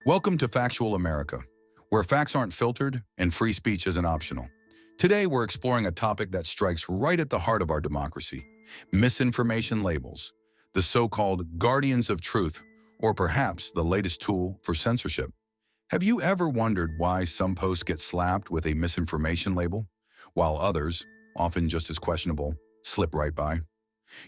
Welcome to Factual America, where facts aren't filtered and free speech isn't optional. Today, we're exploring a topic that strikes right at the heart of our democracy: misinformation labels, the so-called guardians of truth, or perhaps the latest tool for censorship. Have you ever wondered why some posts get slapped with a misinformation label, while others, often just as questionable, slip right by?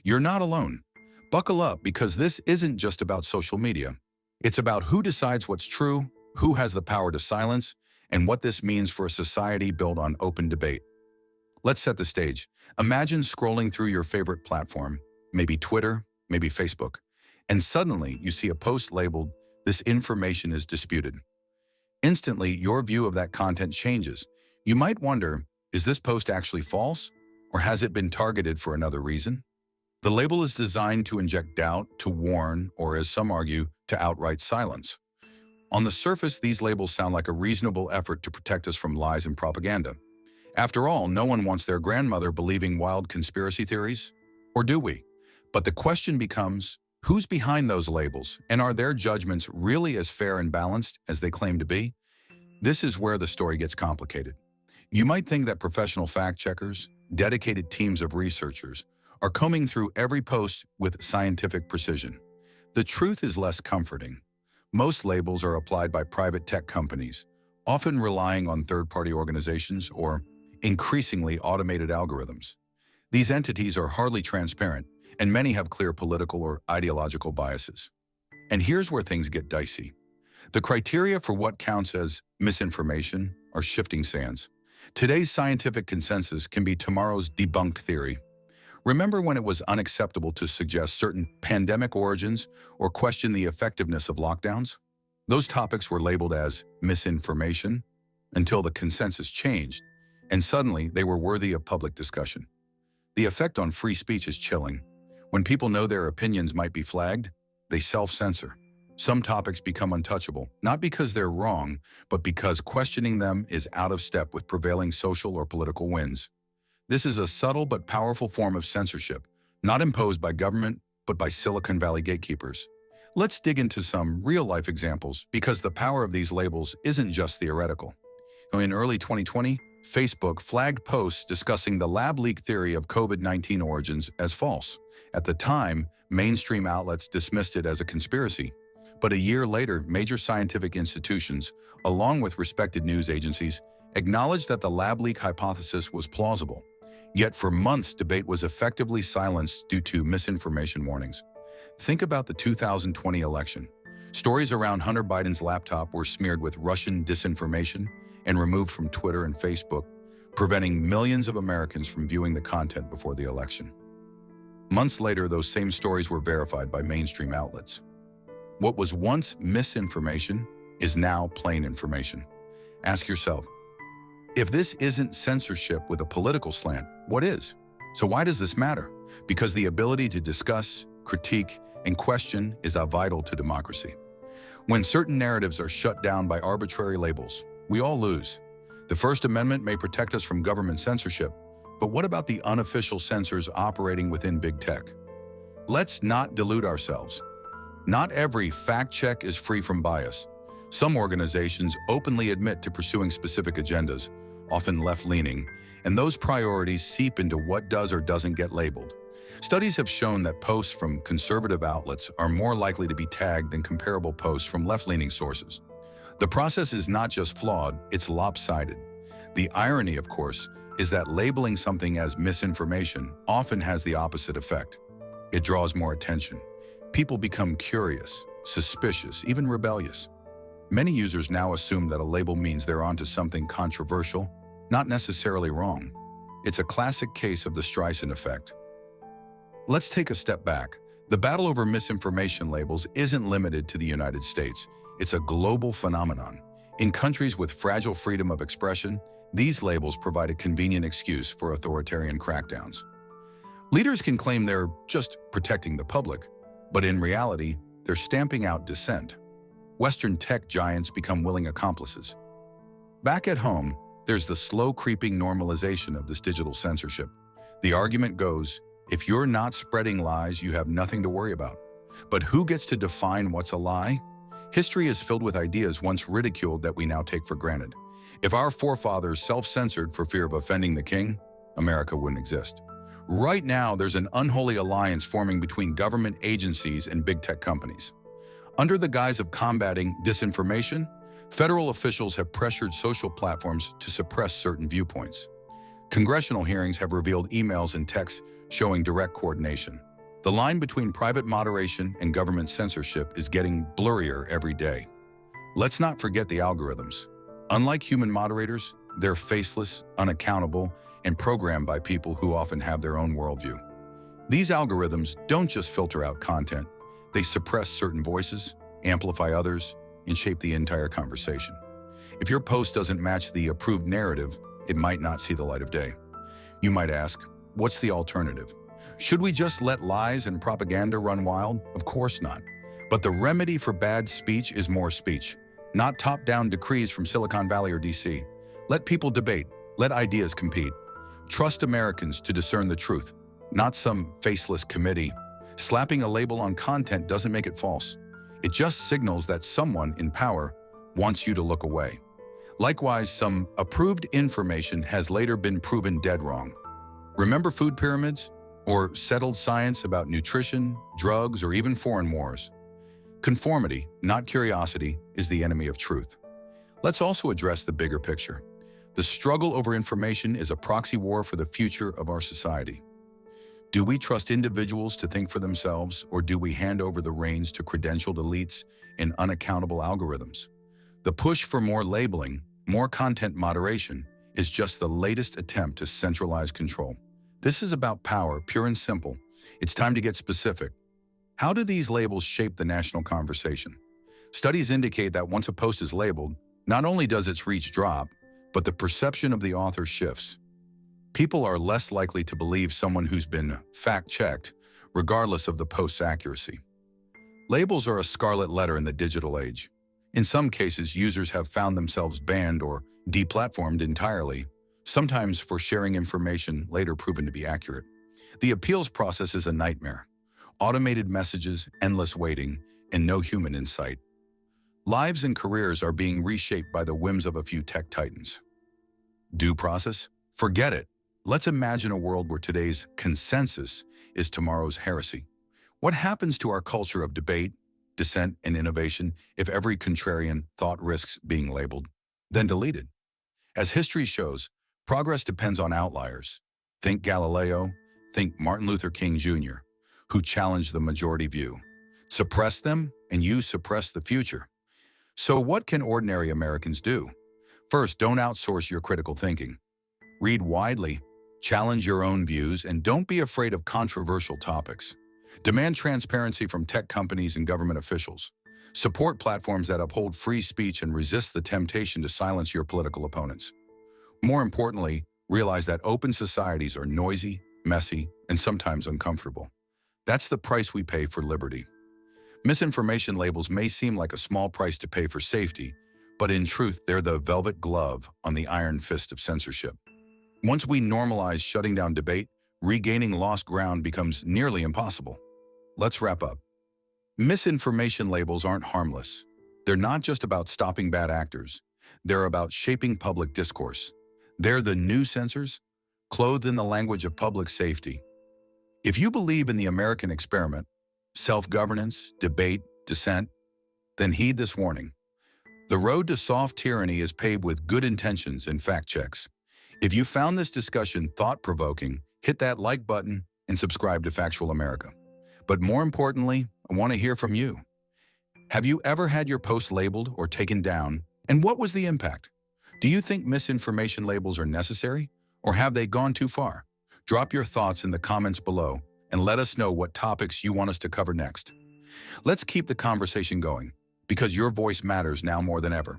You're not alone. Buckle up, because this isn't just about social media. It's about who decides what's true, who has the power to silence, and what this means for a society built on open debate. Let's set the stage. Imagine scrolling through your favorite platform, maybe Twitter, maybe Facebook, and suddenly you see a post labeled, "This information is disputed." Instantly, your view of that content changes. You might wonder, is this post actually false? Or has it been targeted for another reason? The label is designed to inject doubt, to warn, or as some argue, to outright silence. On the surface, these labels sound like a reasonable effort to protect us from lies and propaganda. After all, no one wants their grandmother believing wild conspiracy theories. Or do we? But the question becomes, who's behind those labels, and are their judgments really as fair and balanced as they claim to be? This is where the story gets complicated. You might think that professional fact-checkers, dedicated teams of researchers, are combing through every post with scientific precision. The truth is less comforting. Most labels are applied by private tech companies, often relying on third-party organizations or increasingly automated algorithms. These entities are hardly transparent, and many have clear political or ideological biases. And here's where things get dicey. The criteria for what counts as misinformation are shifting sands. Today's scientific consensus can be tomorrow's debunked theory. Remember when it was unacceptable to suggest certain pandemic origins or question the effectiveness of lockdowns? Those topics were labeled as misinformation until the consensus changed, and suddenly they were worthy of public discussion. The effect on free speech is chilling. When people know their opinions might be flagged, they self-censor. Some topics become untouchable, not because they're wrong, but because questioning them is out of step with prevailing social or political winds. This is a subtle but powerful form of censorship, not imposed by government, but by Silicon Valley gatekeepers. Let's dig into some real-life examples, because the power of these labels isn't just theoretical. In early 2020, Facebook flagged posts discussing the lab leak theory of COVID-19 origins as false. At the time, mainstream outlets dismissed it as a conspiracy. But a year later, major scientific institutions, along with respected news agencies, acknowledged that the lab leak hypothesis was plausible. Yet for months, debate was effectively silenced due to misinformation warnings. Think about the 2020 election. Stories around Hunter Biden's laptop were smeared with Russian disinformation and removed from Twitter and Facebook, preventing millions of Americans from viewing the content before the election. Months later, those same stories were verified by mainstream outlets. What was once misinformation is now plain information. Ask yourself, if this isn't censorship with a political slant, what is? So why does this matter? Because the ability to discuss, critique, and question is vital to democracy. When certain narratives are shut down by arbitrary labels, we all lose. The First Amendment may protect us from government censorship, but what about the unofficial censors operating within big tech? Let's not delude ourselves. Not every fact check is free from bias. Some organizations openly admit to pursuing specific agendas, often left-leaning, and those priorities seep into what does or doesn't get labeled. Studies have shown that posts from conservative outlets are more likely to be tagged than comparable posts from left-leaning sources. The process is not just flawed, it's lopsided. The irony, of course, is that labeling something as misinformation often has the opposite effect. It draws more attention. People become curious, suspicious, even rebellious. Many users now assume that a label means they're onto something controversial, not necessarily wrong. It's a classic case of the Streisand effect. Let's take a step back. The battle over misinformation labels isn't limited to the United States. It's a global phenomenon. In countries with fragile freedom of expression, these labels provide a convenient excuse for authoritarian crackdowns. Leaders can claim they're just protecting the public, but in reality, they're stamping out dissent. Western tech giants become willing accomplices. Back at home, there's the slow creeping normalization of this digital censorship. The argument goes, if you're not spreading lies, you have nothing to worry about. But who gets to define what's a lie? History is filled with ideas once ridiculed that we now take for granted. If our forefathers self-censored for fear of offending the king, America wouldn't exist. Right now, there's an unholy alliance forming between government agencies and big tech companies. Under the guise of combating disinformation, federal officials have pressured social platforms to suppress certain viewpoints. Congressional hearings have revealed emails and texts showing direct coordination. The line between private moderation and government censorship is getting blurrier every day. Let's not forget the algorithms. Unlike human moderators, they're faceless, unaccountable, and programmed by people who often have their own worldview. These algorithms don't just filter out content, they suppress certain voices, amplify others, and shape the entire conversation. If your post doesn't match the approved narrative, it might not see the light of day. You might ask, what's the alternative? Should we just let lies and propaganda run wild? Of course not. But the remedy for bad speech is more speech, not top-down decrees from Silicon Valley or DC. Let people debate, let ideas compete. Trust Americans to discern the truth, not some faceless committee. Slapping a label on content doesn't make it false. It just signals that someone in power wants you to look away. Likewise, some approved information has later been proven dead wrong. Remember food pyramids? Or settled science about nutrition, drugs, or even foreign wars? Conformity, not curiosity, is the enemy of truth. Let's also address the bigger picture. The struggle over information is a proxy war for the future of our society. Do we trust individuals to think for themselves, or do we hand over the reins to credentialed elites and unaccountable algorithms? The push for more labeling, more content moderation, is just the latest attempt to centralize control. This is about power, pure and simple. It's time to get specific. How do these labels shape the national conversation? Studies indicate that once a post is labeled, not only does its reach drop, but the perception of the author shifts. People are less likely to believe someone who's been fact-checked, regardless of the post's accuracy. Labels are a scarlet letter in the digital age. In some cases, users have found themselves banned or deplatformed entirely, sometimes for sharing information later proven to be accurate. The appeals process is a nightmare. Automated messages, endless waiting, and no human insight. Lives and careers are being reshaped by the whims of a few tech titans. Due process? Forget it. Let's imagine a world where today's consensus is tomorrow's heresy. What happens to our culture of debate, dissent, and innovation if every contrarian thought risks being labeled, then deleted? As history shows, progress depends on outliers. Think Galileo, think Martin Luther King Jr., who challenged the majority view. Suppress them, and you suppress the future. So what can ordinary Americans do? First, don't outsource your critical thinking. Read widely, challenge your own views, and don't be afraid of controversial topics. Demand transparency from tech companies and government officials. Support platforms that uphold free speech and resist the temptation to silence your political opponents. More importantly, realize that open societies are noisy, messy, and sometimes uncomfortable. That's the price we pay for liberty. Misinformation labels may seem like a small price to pay for safety, but in truth, they're the velvet glove on the iron fist of censorship. Once we normalize shutting down debate, regaining lost ground becomes nearly impossible. Let's wrap up. Misinformation labels aren't harmless. They're not just about stopping bad actors. They're about shaping public discourse. They're the new censors, clothed in the language of public safety. If you believe in the American experiment, self-governance, debate, dissent, then heed this warning. The road to soft tyranny is paved with good intentions and fact checks. If you found this discussion thought-provoking, hit that like button and subscribe to Factual America. But more importantly, I want to hear from you. Have you ever had your post labeled or taken down? And what was the impact? Do you think misinformation labels are necessary, or have they gone too far? Drop your thoughts in the comments below and let us know what topics you want us to cover next. Let's keep the conversation going, because your voice matters now more than ever.